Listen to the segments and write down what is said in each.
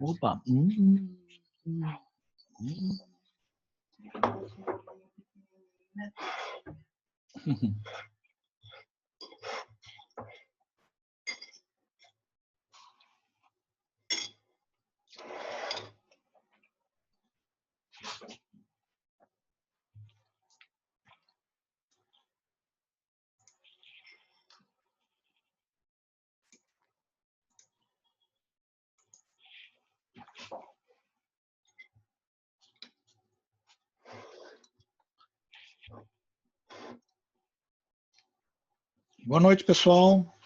Opa. Hum. Boa noite, pessoal.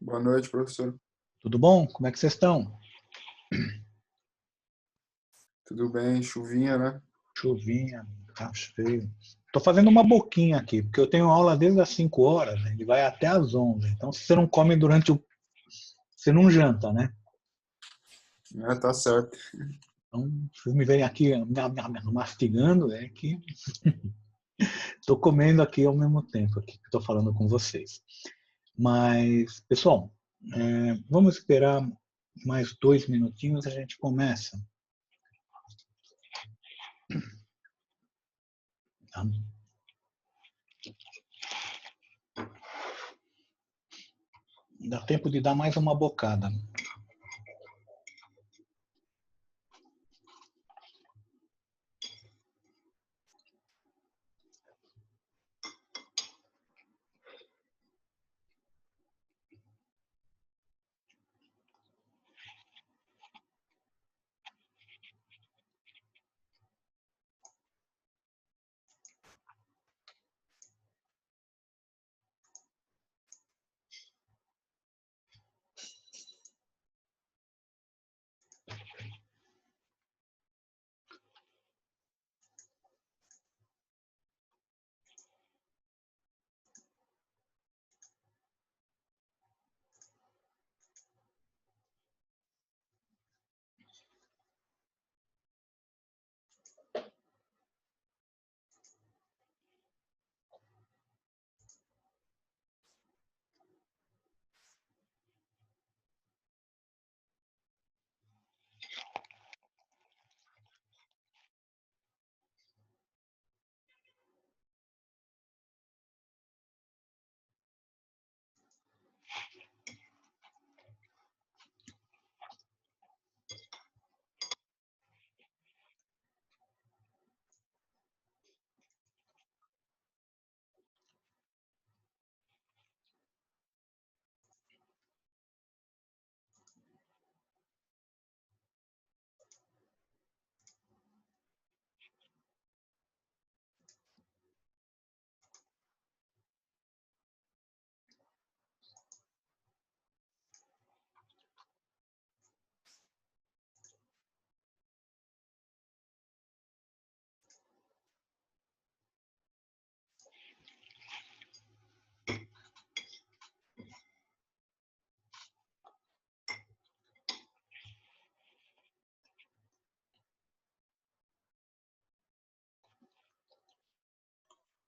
Boa noite, professor. Tudo bom? Como é que vocês estão? Tudo bem? Chuvinha, né? Chuvinha, tá feio. Tô fazendo uma boquinha aqui, porque eu tenho aula desde as 5 horas, né, e vai até às 11. Então, se você não come durante o... Você não janta, né? É, tá certo. Então, vocês me verem aqui mastigando, é que estou comendo aqui ao mesmo tempo aqui que estou falando com vocês. Mas, pessoal, vamos esperar mais 2 minutinhos, a gente começa. Tá? Dá tempo de dar mais uma bocada.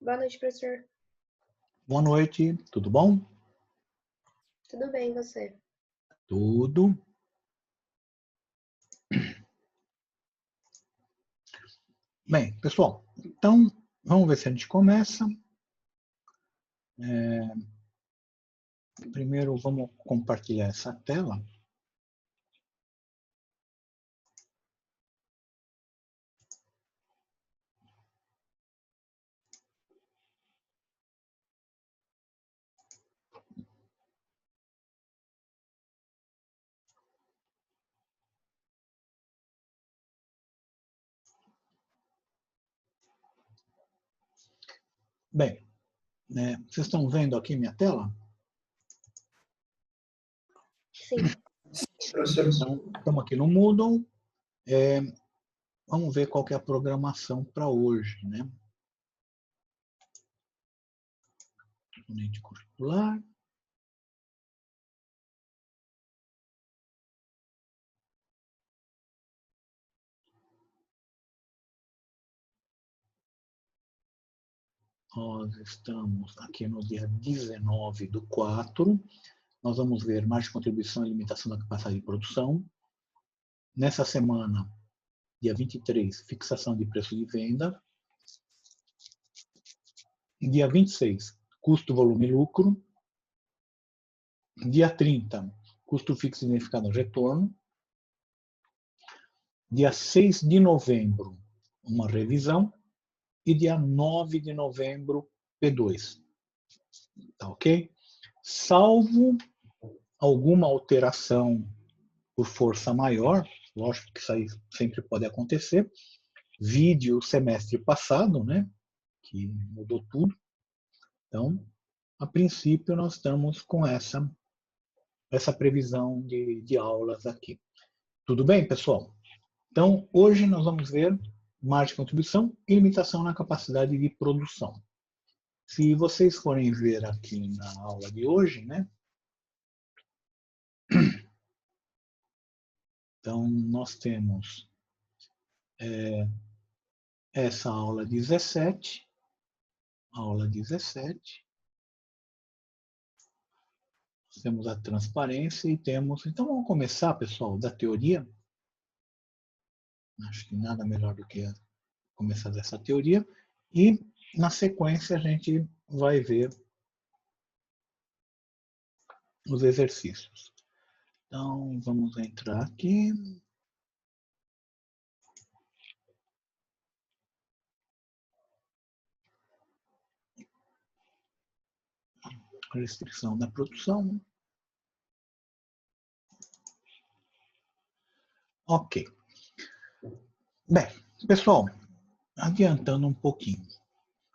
Boa noite, professor. Boa noite, tudo bom? Tudo bem, e você? Tudo. Bem, pessoal, então vamos ver se a gente começa. Primeiro vamos compartilhar essa tela. Bem, vocês estão vendo aqui minha tela? Sim. Então, estamos aqui no Moodle. Vamos ver qual que é a programação para hoje, né? Componente curricular. Nós estamos aqui no dia 19/4. Nós vamos ver margem de contribuição e limitação da capacidade de produção. Nessa semana, dia 23, fixação de preço de venda. Dia 26, custo, volume e lucro. Dia 30, custo fixo identificado retorno. Dia 6 de novembro, uma revisão. E dia 9 de novembro, P2. Tá ok? Salvo alguma alteração por força maior, lógico que isso aí sempre pode acontecer, vide o semestre passado, né, que mudou tudo. Então, a princípio, nós estamos com essa previsão de aulas aqui. Tudo bem, pessoal? Então, hoje nós vamos ver margem de contribuição e limitação na capacidade de produção. Se vocês forem ver aqui na aula de hoje, né? Então, nós temos essa aula 17, temos a transparência e temos... Então, vamos começar, pessoal, da teoria. Acho que nada melhor do que começar dessa teoria. E, na sequência, a gente vai ver os exercícios. Então, vamos entrar aqui. Restrição da produção. Ok. Bem, pessoal, adiantando um pouquinho.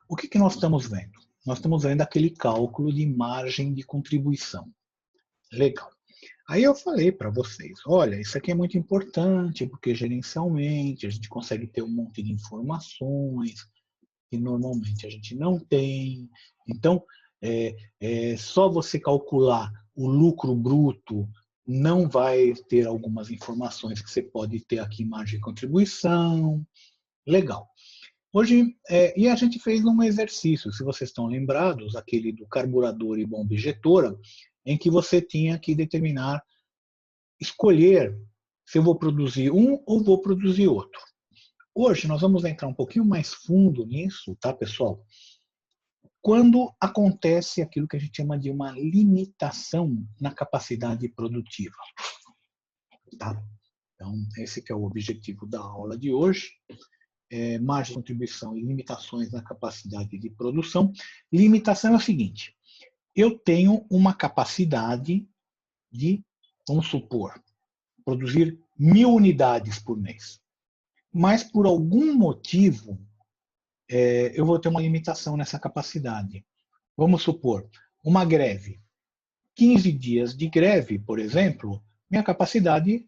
O que nós estamos vendo? Nós estamos vendo aquele cálculo de margem de contribuição. Legal. Aí eu falei para vocês, olha, isso aqui é muito importante, porque gerencialmente a gente consegue ter um monte de informações que normalmente a gente não tem. Então, só você calcular o lucro bruto não vai ter algumas informações que você pode ter aqui em margem de contribuição. Legal. Hoje, e a gente fez um exercício, se vocês estão lembrados, aquele do carburador e bomba injetora, em que você tinha que determinar, escolher se eu vou produzir um ou vou produzir outro. Hoje nós vamos entrar um pouquinho mais fundo nisso, tá, pessoal? Quando acontece aquilo que a gente chama de uma limitação na capacidade produtiva. Tá? Então, esse que é o objetivo da aula de hoje. Margem de contribuição e limitações na capacidade de produção. Limitação é o seguinte, eu tenho uma capacidade de, vamos supor, produzir 1000 unidades por mês. Mas, por algum motivo, eu vou ter uma limitação nessa capacidade. Vamos supor, uma greve. 15 dias de greve, por exemplo, minha capacidade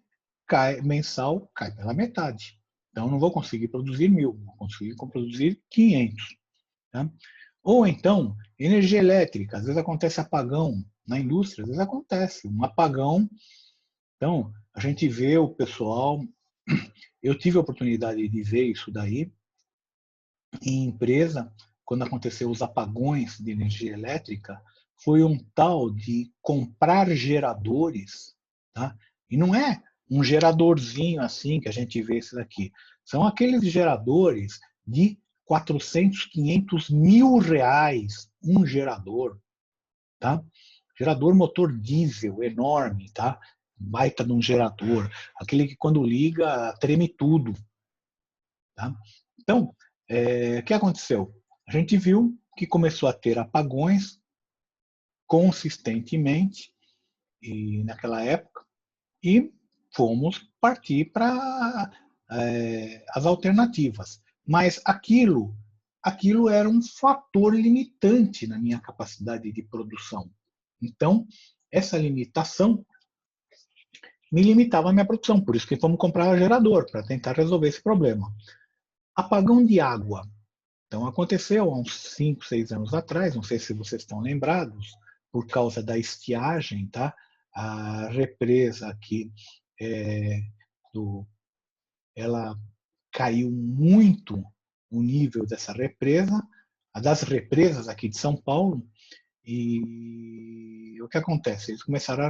mensal cai pela metade. Então, não vou conseguir produzir 1000, vou conseguir produzir 500. Tá? Ou então, energia elétrica. Às vezes acontece apagão na indústria, às vezes acontece um apagão. Então, a gente vê o pessoal... Eu tive a oportunidade de ver isso daí em empresa, quando aconteceu os apagões de energia elétrica, foi um tal de comprar geradores, tá? E não é um geradorzinho assim que a gente vê esses aqui. São aqueles geradores de 400, 500 mil reais, um gerador, tá? Gerador motor diesel, enorme, tá? Baita de um gerador. Aquele que quando liga, treme tudo, tá? Então, o que aconteceu? A gente viu que começou a ter apagões consistentemente e naquela época e fomos partir para as alternativas. Mas aquilo era um fator limitante na minha capacidade de produção. Então, essa limitação me limitava a minha produção, por isso que fomos comprar gerador, para tentar resolver esse problema. Apagão de água. Então, aconteceu há uns 5, 6 anos atrás, não sei se vocês estão lembrados, por causa da estiagem, tá? A represa aqui, ela caiu muito o nível dessa represa, das represas aqui de São Paulo, e o que acontece? Eles começaram a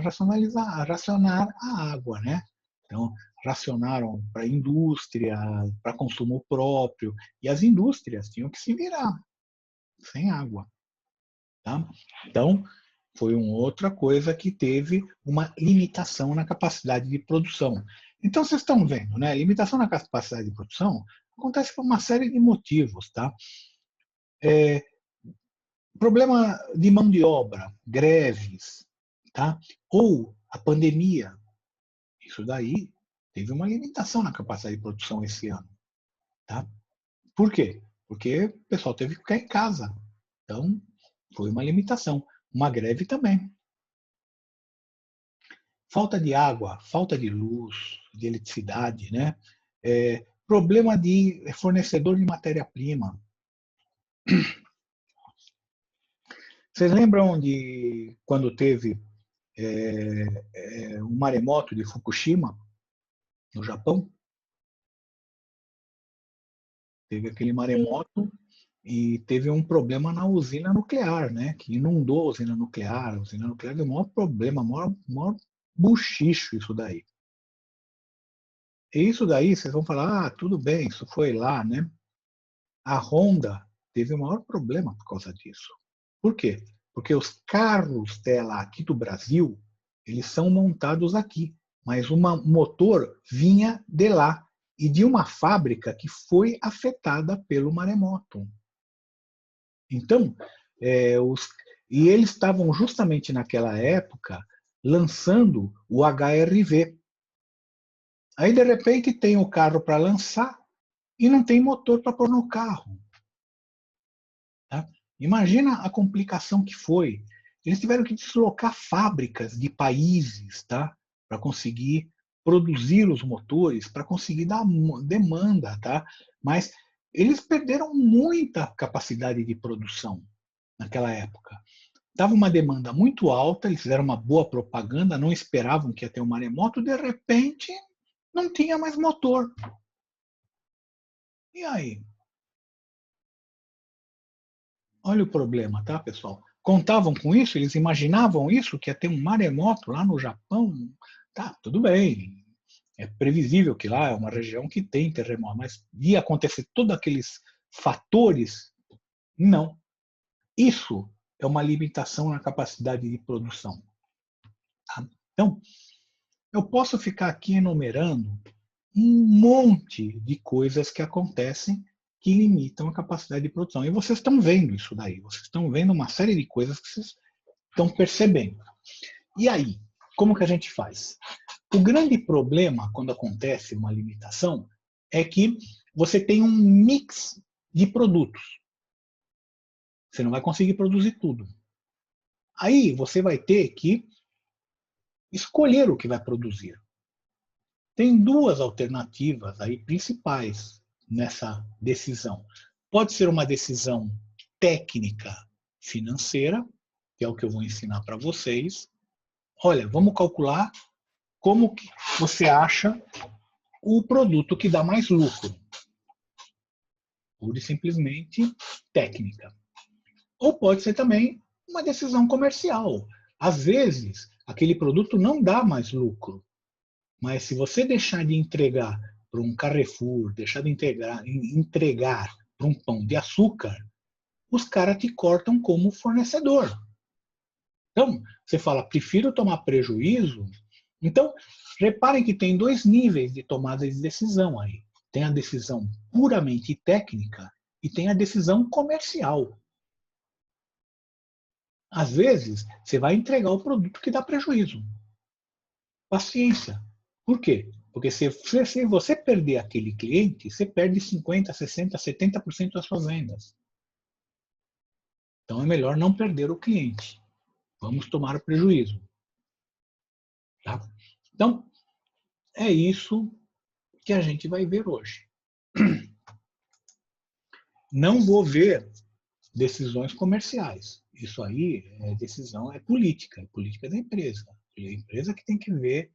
racionar a água, né? Então, racionaram para indústria, para consumo próprio, e as indústrias tinham que se virar sem água. Tá? Então, foi uma outra coisa que teve uma limitação na capacidade de produção. Então, vocês estão vendo, né? Limitação na capacidade de produção acontece por uma série de motivos. Tá? Problema de mão de obra, greves, tá? Ou a pandemia. Isso daí teve uma limitação na capacidade de produção esse ano. Tá? Por quê? Porque o pessoal teve que ficar em casa. Então, foi uma limitação. Uma greve também. Falta de água, falta de luz, de eletricidade, né? Problema de fornecedor de matéria-prima. Vocês lembram de quando teve um maremoto de Fukushima, no Japão? Teve aquele maremoto e teve um problema na usina nuclear, né? Que inundou a usina nuclear. A usina nuclear deu o maior problema, maior buchicho isso daí. E isso daí, vocês vão falar, ah, tudo bem, isso foi lá, né? A Honda teve o maior problema por causa disso. Por quê? Porque os carros dela aqui do Brasil, eles são montados aqui, mas o motor vinha de lá e de uma fábrica que foi afetada pelo maremoto. Então, e eles estavam justamente naquela época lançando o HR-V. Aí, de repente, tem o carro para lançar e não tem motor para pôr no carro. Tá? Imagina a complicação que foi. Eles tiveram que deslocar fábricas de países, tá? Para conseguir produzir os motores, para conseguir dar demanda. Tá? Mas eles perderam muita capacidade de produção naquela época. Estava uma demanda muito alta, eles fizeram uma boa propaganda, não esperavam que ia ter um maremoto, de repente não tinha mais motor. E aí? Olha o problema, tá, pessoal? Contavam com isso? Eles imaginavam isso, que ia ter um maremoto lá no Japão? Tá, tudo bem. É previsível que lá é uma região que tem terremoto, mas ia acontecer todos aqueles fatores? Não. Isso é uma limitação na capacidade de produção. Tá? Então, eu posso ficar aqui enumerando um monte de coisas que acontecem que limitam a capacidade de produção. E vocês estão vendo isso daí. Vocês estão vendo uma série de coisas que vocês estão percebendo. E aí, como que a gente faz? O grande problema quando acontece uma limitação é que você tem um mix de produtos. Você não vai conseguir produzir tudo. Aí você vai ter que escolher o que vai produzir. Tem duas alternativas aí principais nessa decisão. Pode ser uma decisão técnica financeira, que é o que eu vou ensinar para vocês. Olha, vamos calcular como que você acha o produto que dá mais lucro. Pura e simplesmente técnica. Ou pode ser também uma decisão comercial. Às vezes, aquele produto não dá mais lucro. Mas se você deixar de entregar para um Carrefour, deixar de entregar para um pão de açúcar, os caras te cortam como fornecedor. Então, você fala, prefiro tomar prejuízo. Então, reparem que tem dois níveis de tomada de decisão aí. Tem a decisão puramente técnica e tem a decisão comercial. Às vezes, você vai entregar o produto que dá prejuízo. Paciência. Por quê? Porque se você perder aquele cliente, você perde 50%, 60%, 70% das suas vendas. Então é melhor não perder o cliente. Vamos tomar o prejuízo. Tá? Então, é isso que a gente vai ver hoje. Não vou ver decisões comerciais. Isso aí é decisão, é política da empresa. É a empresa que tem que ver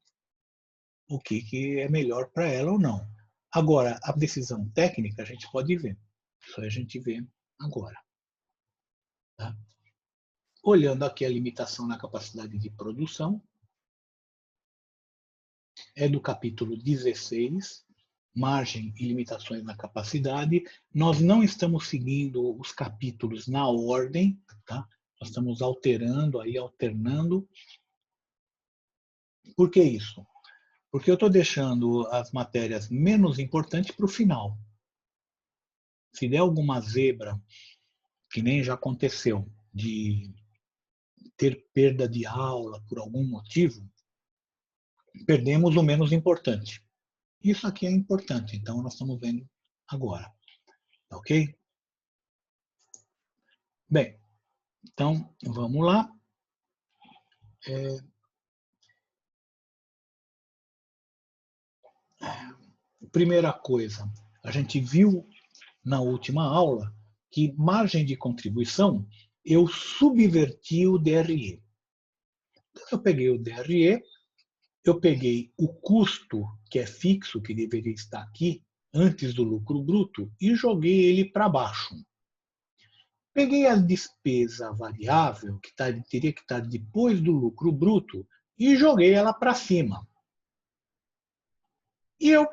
o que é melhor para ela ou não. Agora, a decisão técnica a gente pode ver. Isso a gente vê agora. Tá? Olhando aqui a limitação na capacidade de produção, é do capítulo 16, margem e limitações na capacidade. Nós não estamos seguindo os capítulos na ordem, tá? Nós estamos alterando aí, alternando. Por que isso? Porque eu estou deixando as matérias menos importantes para o final. Se der alguma zebra, que nem já aconteceu, de ter perda de aula por algum motivo, perdemos o menos importante. Isso aqui é importante, então nós estamos vendo agora. Ok? Bem, então vamos lá. Primeira coisa, a gente viu na última aula que margem de contribuição eu subverti o DRE. Então, eu peguei o DRE, eu peguei o custo, que é fixo, que deveria estar aqui, antes do lucro bruto, e joguei ele para baixo. Peguei a despesa variável, que teria que estar depois do lucro bruto, e joguei ela para cima. E eu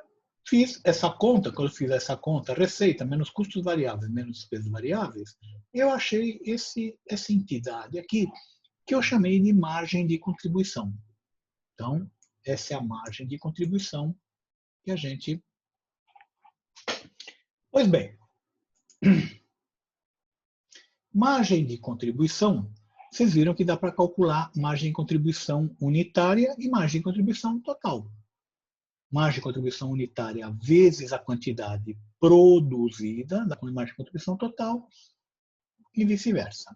fiz essa conta, quando eu fiz essa conta, receita menos custos variáveis menos despesas variáveis, eu achei essa entidade aqui, que eu chamei de margem de contribuição. Então, essa é a margem de contribuição que a gente... Pois bem, margem de contribuição, vocês viram que dá para calcular margem de contribuição unitária e margem de contribuição total. Margem de contribuição unitária vezes a quantidade produzida, da margem de contribuição total, e vice-versa.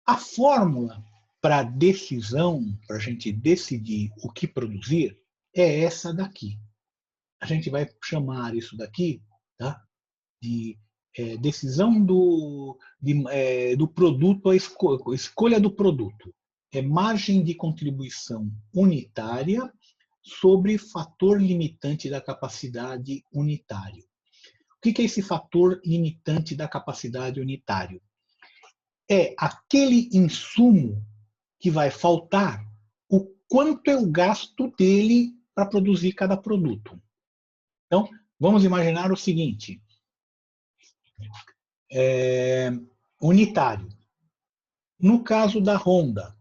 A fórmula para decisão, para a gente decidir o que produzir, é essa daqui. A gente vai chamar isso daqui, tá, de decisão do produto, a escolha do produto. É margem de contribuição unitária sobre fator limitante da capacidade unitário. O que é esse fator limitante da capacidade unitário? É aquele insumo que vai faltar, o quanto eu gasto dele para produzir cada produto. Então, vamos imaginar o seguinte, unitário. No caso da Honda,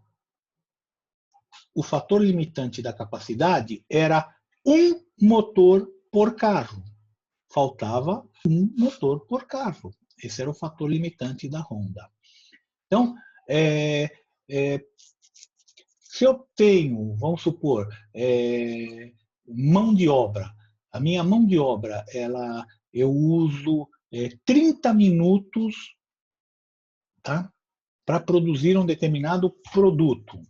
o fator limitante da capacidade era um motor por carro. Faltava um motor por carro. Esse era o fator limitante da Honda. Então, se eu tenho, vamos supor, mão de obra, a minha mão de obra, eu uso 30 minutos, tá, para produzir um determinado produto.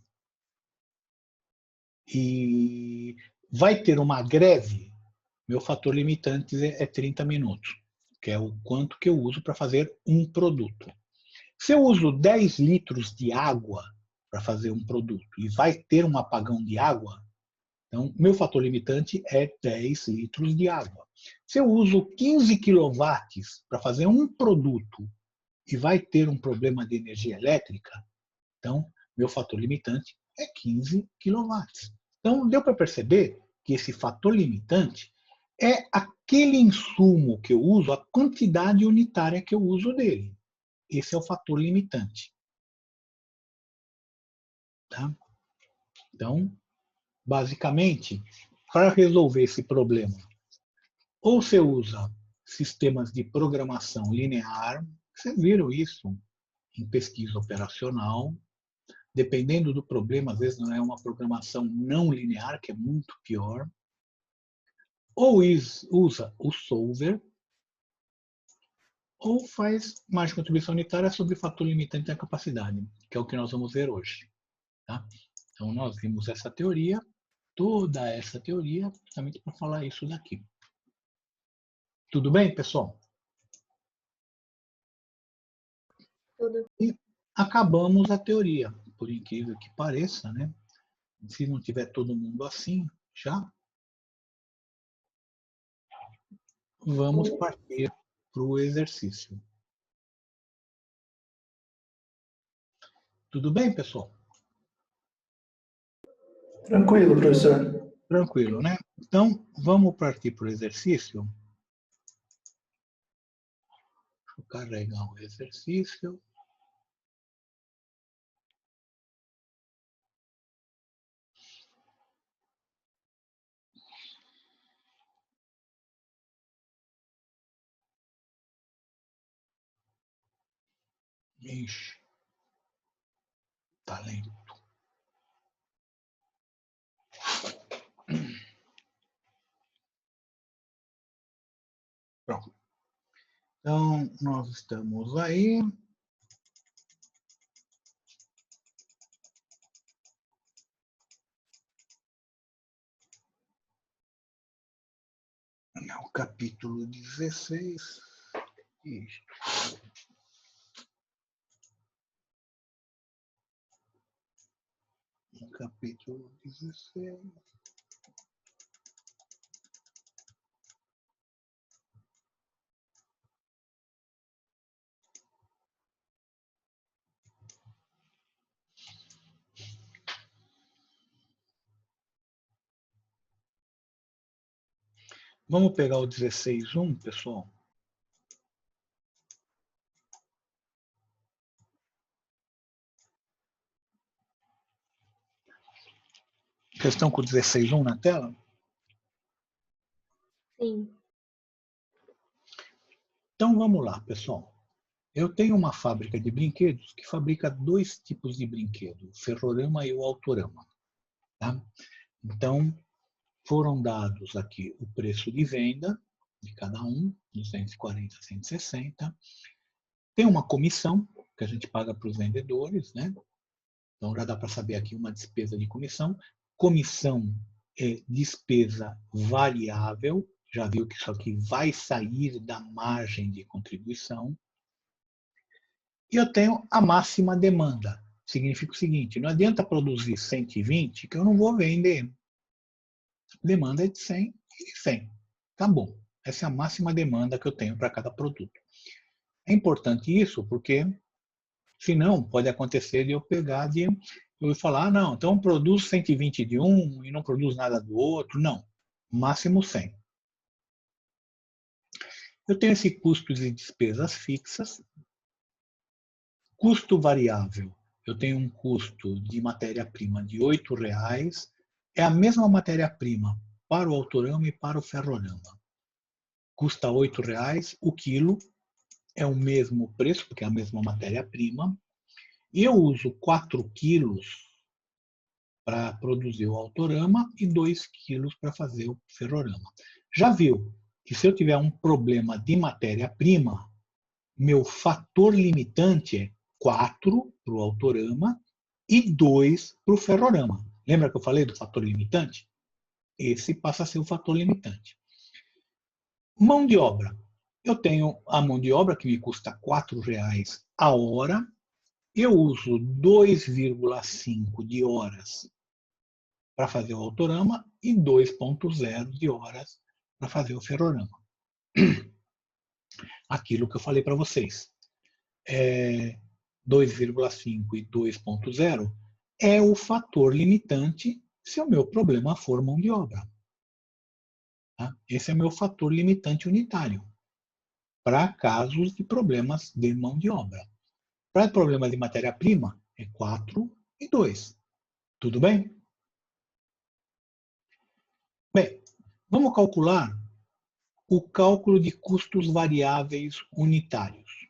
E vai ter uma greve, meu fator limitante é 30 minutos, que é o quanto que eu uso para fazer um produto. Se eu uso 10 litros de água para fazer um produto e vai ter um apagão de água, então meu fator limitante é 10 litros de água. Se eu uso 15 quilowatts para fazer um produto e vai ter um problema de energia elétrica, então meu fator limitante é 15 quilowatts. Então deu para perceber que esse fator limitante é aquele insumo que eu uso, a quantidade unitária que eu uso dele. Esse é o fator limitante. Tá? Então, basicamente, para resolver esse problema, ou você usa sistemas de programação linear, vocês viram isso em pesquisa operacional, dependendo do problema, às vezes não é uma programação não linear, que é muito pior, ou usa o solver, ou faz margem de contribuição unitária sobre fator limitante da capacidade, que é o que nós vamos ver hoje. Tá? Então, nós vimos essa teoria, toda essa teoria, justamente para falar isso daqui. Tudo bem, pessoal? Tudo. E acabamos a teoria, por incrível que pareça, né? Se não tiver todo mundo assim, já vamos partir para o exercício. Tudo bem, pessoal? Tranquilo, professor. Tranquilo, né? Então, vamos partir para o exercício. Deixa eu carregar o exercício. Ixi, tá lento. Pronto. Então, nós estamos aí. No capítulo 16. Isto. No capítulo 16. Vamos pegar o 16.1, pessoal. Vocês estão com o 16.1 na tela? Sim. Então vamos lá, pessoal. Eu tenho uma fábrica de brinquedos que fabrica dois tipos de brinquedo, o ferrorama e o autorama. Tá? Então, foram dados aqui o preço de venda de cada um, 240, 160. Tem uma comissão que a gente paga para os vendedores, né? Então já dá para saber aqui uma despesa de comissão. Comissão é despesa variável, já viu que isso aqui vai sair da margem de contribuição. E eu tenho a máxima demanda. Significa o seguinte, não adianta produzir 120 que eu não vou vender. A demanda é de 100 e de 100. Tá bom. Essa é a máxima demanda que eu tenho para cada produto. É importante isso porque, senão, pode acontecer de eu pegar de eu falar, não, então produz 120 de um e não produz nada do outro. Não. Máximo 100. Eu tenho esse custo de despesas fixas. Custo variável. Eu tenho um custo de matéria-prima de R$ 8,00. É a mesma matéria-prima para o autorama e para o ferrorama. Custa R$ 8,00 o quilo. É o mesmo preço, porque é a mesma matéria-prima. E eu uso 4 quilos para produzir o autorama e 2 quilos para fazer o ferrorama. Já viu que se eu tiver um problema de matéria-prima, meu fator limitante é 4 para o autorama e 2 para o ferrorama. Lembra que eu falei do fator limitante? Esse passa a ser o fator limitante. Mão de obra. Eu tenho a mão de obra que me custa R$ 4,00 a hora. Eu uso 2,5 de horas para fazer o autorama e 2,0 de horas para fazer o ferrorama. Aquilo que eu falei para vocês. 2,5 e 2,0 é o fator limitante se o meu problema for mão de obra. Tá? Esse é o meu fator limitante unitário para casos de problemas de mão de obra. Para problemas de matéria-prima, é 4 e 2. Tudo bem? Bem, vamos calcular o cálculo de custos variáveis unitários.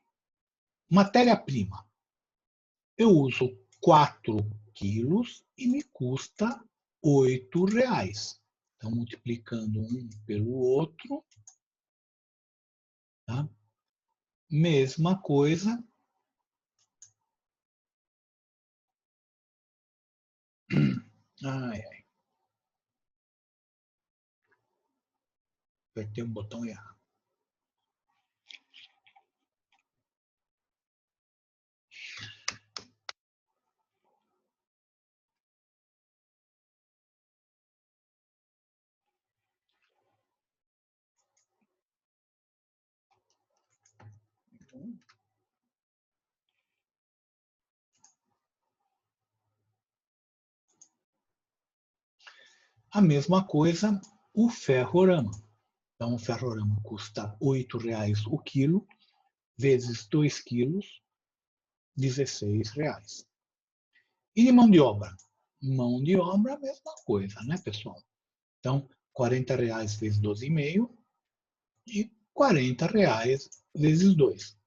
Matéria-prima. Eu uso 4 quilos e me custa R$ 8,00. Então, multiplicando um pelo outro, tá? Mesma coisa. Ai, ai. Apertei o botão errado. A mesma coisa o ferrorama. Então, o ferrorama custa R$ 8,00 o quilo, vezes 2 quilos, R$ 16,00. E de mão de obra? Mão de obra, a mesma coisa, né, pessoal? Então, R$ 40,00 vezes 12,5 e R$ 40,00 vezes 2.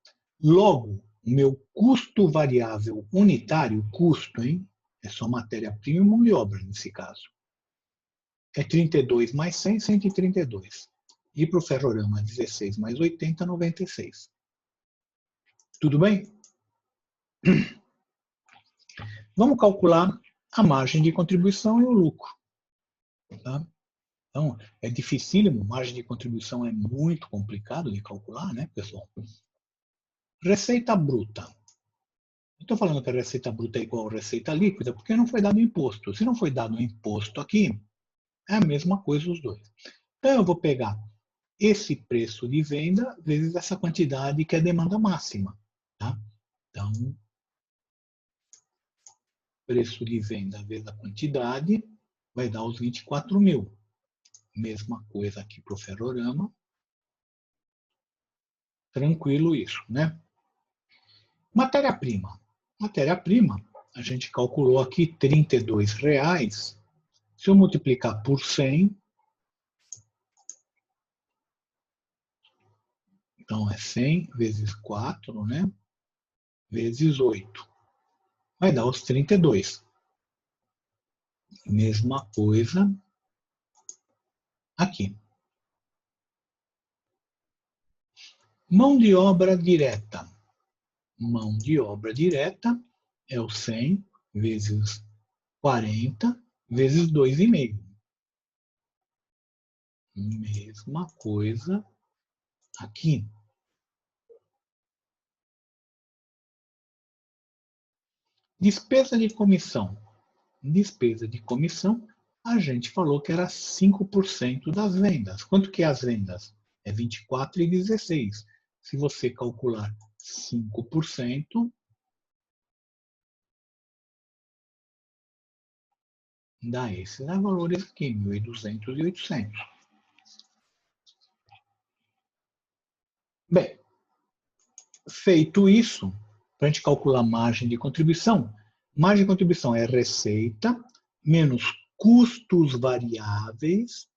Logo, o meu custo variável unitário, custo, hein? É só matéria-prima e mão de obra nesse caso. É 32 mais 100, 132. E para o ferrorama, 16 mais 80, 96. Tudo bem? Vamos calcular a margem de contribuição e o lucro. Tá? Então, é dificílimo, margem de contribuição é muito complicado de calcular, né, pessoal? Receita bruta. Estou falando que a receita bruta é igual a receita líquida porque não foi dado imposto. Se não foi dado imposto aqui, é a mesma coisa os dois. Então, eu vou pegar esse preço de venda vezes essa quantidade que é a demanda máxima. Tá? Então, preço de venda vezes a quantidade vai dar os 24.000. Mesma coisa aqui para o ferrorama. Tranquilo isso, né? Matéria-prima. Matéria-prima, a gente calculou aqui R$ 32,00. Se eu multiplicar por 100, então é 100 vezes 4, né? Vezes 8. Vai dar os 32. Mesma coisa aqui. Mão de obra direta. Mão de obra direta é o 100 vezes 40 vezes 2,5. Mesma coisa aqui. Despesa de comissão. Despesa de comissão, a gente falou que era 5% das vendas. Quanto que é as vendas? É 24,16. Se você calcular 5%, dá esses valores aqui, 1.200 e 800. Bem, feito isso, para a gente calcular a margem de contribuição é receita menos custos variáveis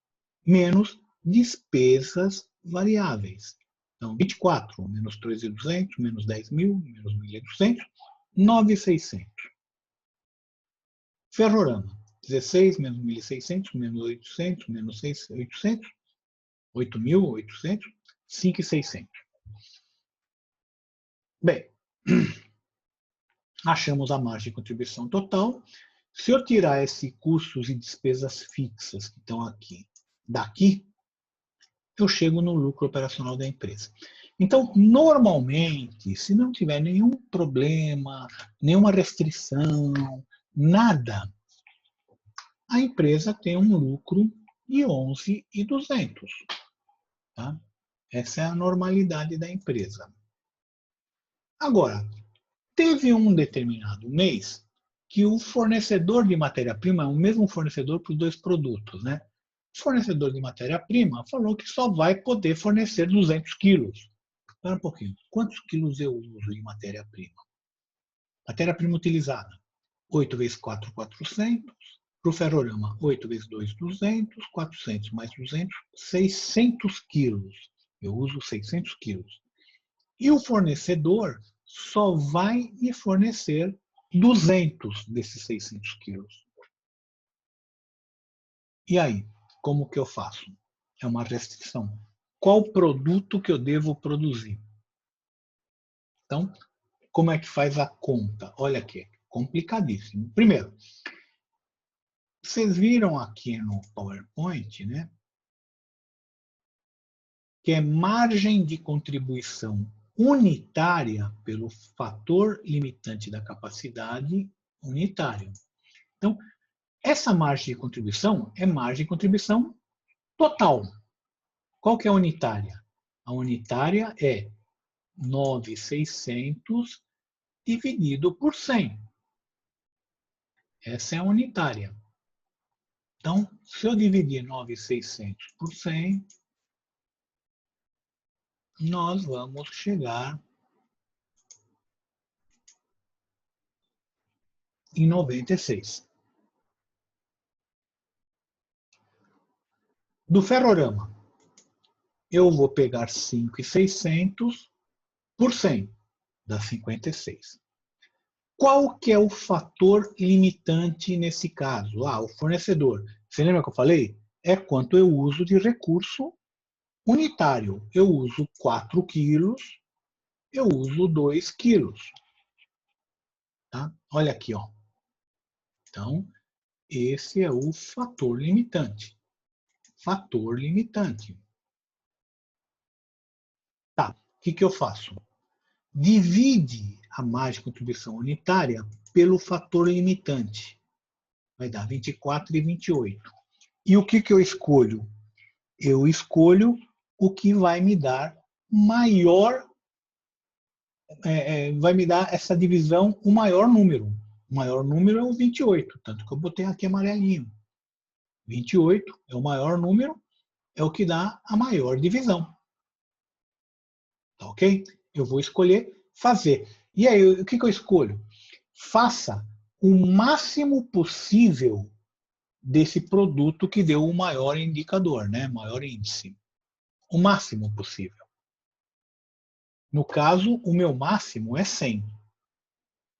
menos despesas variáveis. Então, 24 menos 3.200, menos 10.000, menos 1.800, 9.600. Ferrorama, 16 menos 1.600, menos 800, menos 800, 8.800, 5.600. Bem, achamos a margem de contribuição total. Se eu tirar esses custos e despesas fixas que estão aqui, daqui, eu chego no lucro operacional da empresa. Então, normalmente, se não tiver nenhum problema, nenhuma restrição, nada, a empresa tem um lucro de 11.200. Tá? Essa é a normalidade da empresa. Agora, teve um determinado mês que o fornecedor de matéria-prima é o mesmo fornecedor para os dois produtos, né? O fornecedor de matéria-prima falou que só vai poder fornecer 200 quilos. Espera um pouquinho. Quantos quilos eu uso de matéria-prima? Matéria-prima utilizada. 8 vezes 4, 400. Para o ferrorama, 8 vezes 2, 200. 400 mais 200, 600 quilos. Eu uso 600 quilos. E o fornecedor só vai me fornecer 200 desses 600 quilos. E aí, como que eu faço? É uma restrição. Qual produto que eu devo produzir? Então, como é que faz a conta? Olha aqui, complicadíssimo. Primeiro, vocês viram aqui no PowerPoint, né? Que é margem de contribuição unitária pelo fator limitante da capacidade unitário. Então, essa margem de contribuição é margem de contribuição total. Qual que é a unitária? A unitária é 9.600 dividido por 100. Essa é a unitária. Então, se eu dividir 9.600 por 100, nós vamos chegar em 96. Do ferrorama, eu vou pegar 5.600 por 100, dá 56. Qual que é o fator limitante nesse caso? O fornecedor. Você lembra que eu falei? É quanto eu uso de recurso unitário. Eu uso 4 quilos, eu uso 2 quilos. Tá? Olha aqui, ó. Então, esse é o fator limitante. Fator limitante. Tá, o que eu faço? Divide a margem de contribuição unitária pelo fator limitante. Vai dar 24 e 28. E o que eu escolho? Eu escolho o que vai me dar maior, vai me dar essa divisão, o maior número. O maior número é o 28, tanto que eu botei aqui amarelinho. 28 é o maior número, é o que dá a maior divisão. Tá ok? Eu vou escolher fazer. E aí, o que eu escolho? Faça o máximo possível desse produto que deu o maior indicador, né? Maior índice. O máximo possível. No caso, o meu máximo é 100.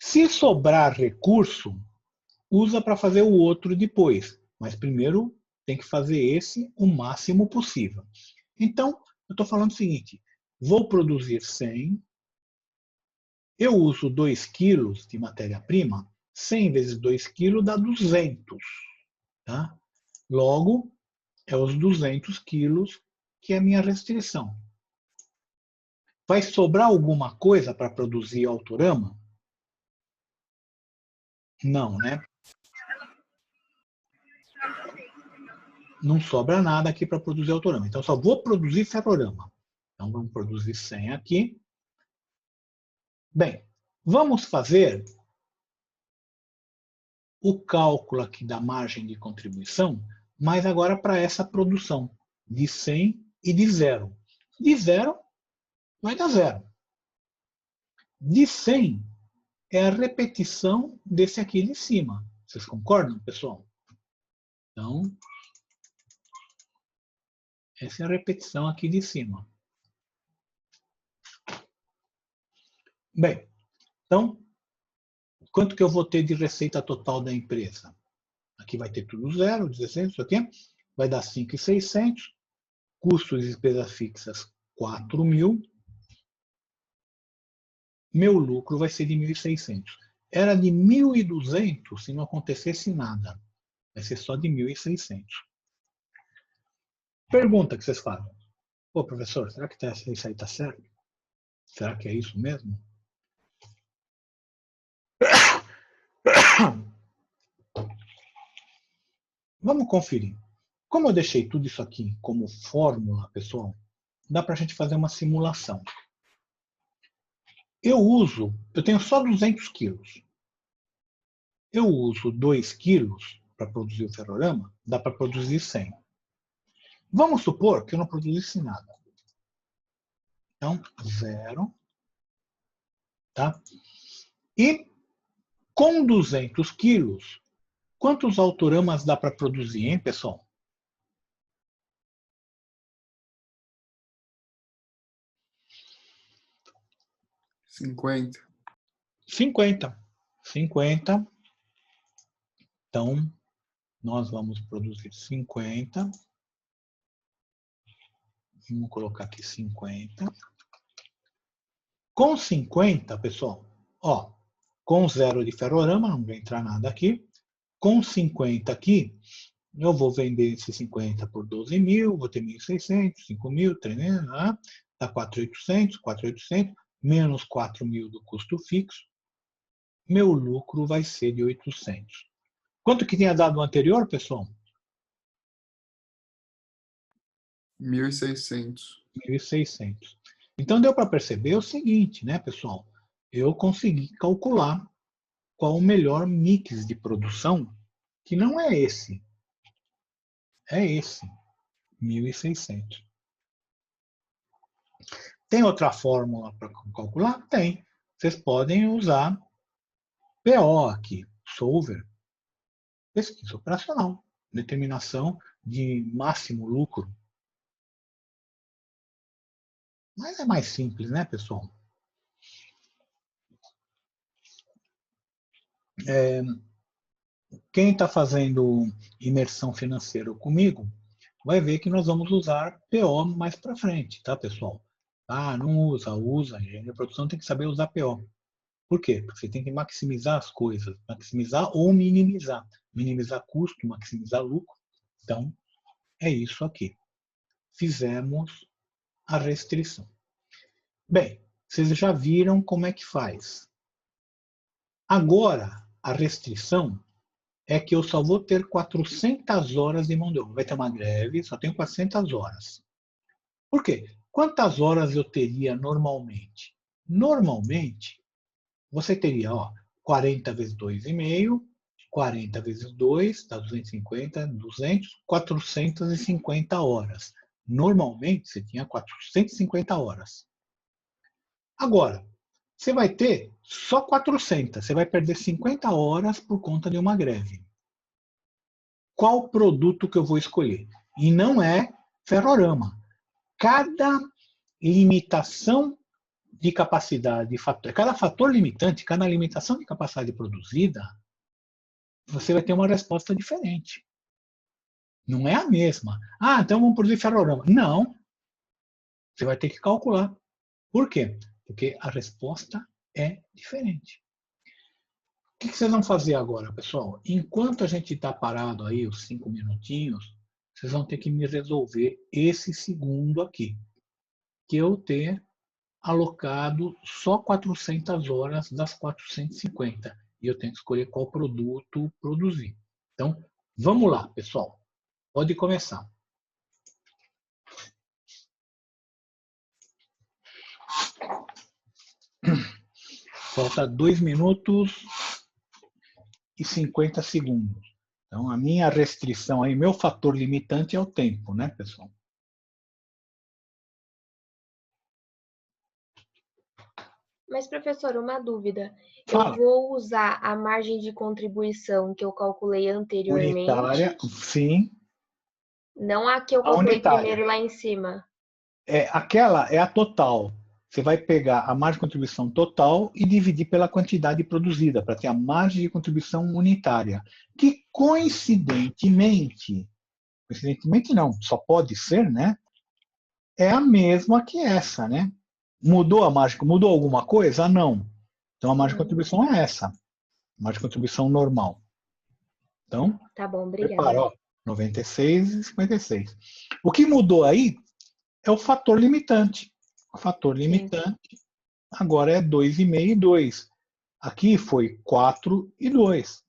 Se sobrar recurso, usa para fazer o outro depois. Mas primeiro tem que fazer esse o máximo possível. Então, eu estou falando o seguinte. Vou produzir 100. Eu uso 2 quilos de matéria-prima. 100 vezes 2 quilos dá 200. Tá? Logo, é os 200 quilos que é a minha restrição. Vai sobrar alguma coisa para produzir Autorama? Não, né? Não sobra nada aqui para produzir Autorama. Então, só vou produzir ferrorama. Então, vamos produzir 100 aqui. Bem, vamos fazer o cálculo aqui da margem de contribuição, mas agora para essa produção de 100 e de 0. De 0 vai dar 0. De 100 é a repetição desse aqui de cima. Vocês concordam, pessoal? Então, essa é a repetição aqui de cima. Bem, então, quanto que eu vou ter de receita total da empresa? Aqui vai ter tudo 0, 16, isso aqui. Vai dar 5.600. Custos e despesas fixas, 4.000. Meu lucro vai ser de 1.600. Era de 1.200 se não acontecesse nada. Vai ser só de 1.600. Pergunta que vocês fazem. Pô, professor, será que isso aí está certo? Será que é isso mesmo? Vamos conferir. Como eu deixei tudo isso aqui como fórmula, pessoal, dá para a gente fazer uma simulação. Eu tenho só 200 quilos. Eu uso 2 quilos para produzir o ferrorama, dá para produzir 100. Vamos supor que eu não produzisse nada. Então, 0. Tá? E com 200 quilos, quantos autoramas dá para produzir, hein, pessoal? $50. 50. Então, nós vamos produzir 50. Vamos colocar aqui 50. Com 50, pessoal, ó, com 0 de ferrorama, não vai entrar nada aqui. Com 50 aqui, eu vou vender esses 50 por 12.000, vou ter 1.600, 5.000, 3.000, dá 4.800, menos 4.000 do custo fixo. Meu lucro vai ser de 800. Quanto que tinha dado o anterior, pessoal? 1.600. 1.600. Então, deu para perceber o seguinte, né, pessoal? Eu consegui calcular qual o melhor mix de produção, que não é esse. é esse, 1.600. Tem outra fórmula para calcular? Tem. Vocês podem usar PO aqui, solver, pesquisa operacional, determinação de máximo lucro. Mas é mais simples, né, pessoal? Quem está fazendo imersão financeira comigo vai ver que nós vamos usar PO mais para frente, tá, pessoal? Ah, não usa. Engenharia de produção tem que saber usar PO. Por quê? Porque você tem que maximizar as coisas, maximizar ou minimizar. Minimizar custo, maximizar lucro. Então, é isso aqui. Fizemos a restrição. Bem, vocês já viram como é que faz. Agora, a restrição é que eu só vou ter 400 horas de mão de obra. Vai ter uma greve, só tenho 400 horas. Por quê? Quantas horas eu teria normalmente? Normalmente, você teria 40 vezes 2,5, 40 vezes 2, dá 250, 200, 450 horas. Normalmente, você tinha 450 horas. Agora, você vai ter só 400, você vai perder 50 horas por conta de uma greve. Qual produto que eu vou escolher? E não é ferrorama. Cada limitação de capacidade, cada fator limitante, cada limitação de capacidade produzida, você vai ter uma resposta diferente. Não é a mesma. Ah, então vamos produzir ferrorama. Não. Você vai ter que calcular. Por quê? Porque a resposta é diferente. O que vocês vão fazer agora, pessoal? Enquanto a gente está parado aí, os 5 minutinhos, vocês vão ter que me resolver esse segundo aqui. Que eu ter alocado só 400 horas das 450. E eu tenho que escolher qual produto produzir. Então, vamos lá, pessoal. Pode começar. Falta 2 minutos e 50 segundos. Então, a minha restrição aí, meu fator limitante é o tempo, né, pessoal? Mas, professor, uma dúvida. Fala. Eu vou usar a margem de contribuição que eu calculei anteriormente? Unitária, sim. Não a que eu A calculei unitária. primeiro lá em cima. Aquela é a total. Você vai pegar a margem de contribuição total e dividir pela quantidade produzida, para ter a margem de contribuição unitária. Que coincidentemente não, só pode ser, né? É a mesma que essa, né? Mudou a margem, mudou alguma coisa? Não. Então a margem de contribuição é essa. A margem de contribuição normal. Então, Tá bom, obrigada. prepara, 96 e 56. O que mudou aí é o fator limitante. O fator limitante agora é 2,5 e 2. Aqui foi 4 e 2.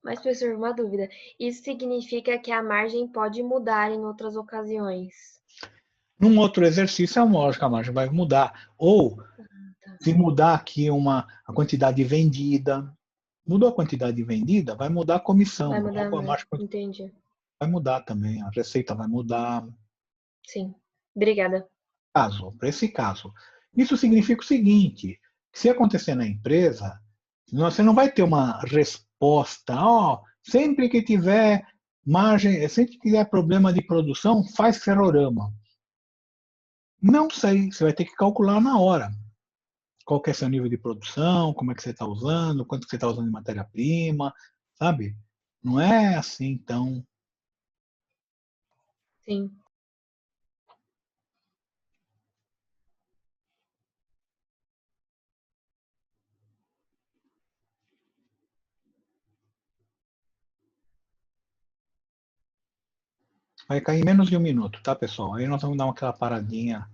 Mas, professor, uma dúvida. Isso significa que a margem pode mudar em outras ocasiões? Num outro exercício, a margem vai mudar. Ou, se mudar aqui a quantidade vendida, mudou a quantidade vendida, vai mudar a comissão. Vai mudar, Logo, a margem entendi. vai mudar também, a receita vai mudar. Sim, obrigada. Para esse caso. Isso significa o seguinte, se acontecer na empresa, você não vai ter uma resposta, sempre que tiver margem, sempre que tiver problema de produção, faz ferrorama. Não sei, você vai ter que calcular na hora. Qual que é seu nível de produção, como é que você está usando, quanto que você está usando de matéria-prima, sabe? Não é assim tão... Sim. Vai cair em menos de 1 minuto, tá, pessoal? Aí nós vamos dar aquela paradinha,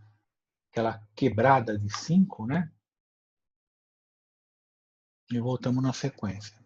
aquela quebrada de 5, né? E voltamos na sequência.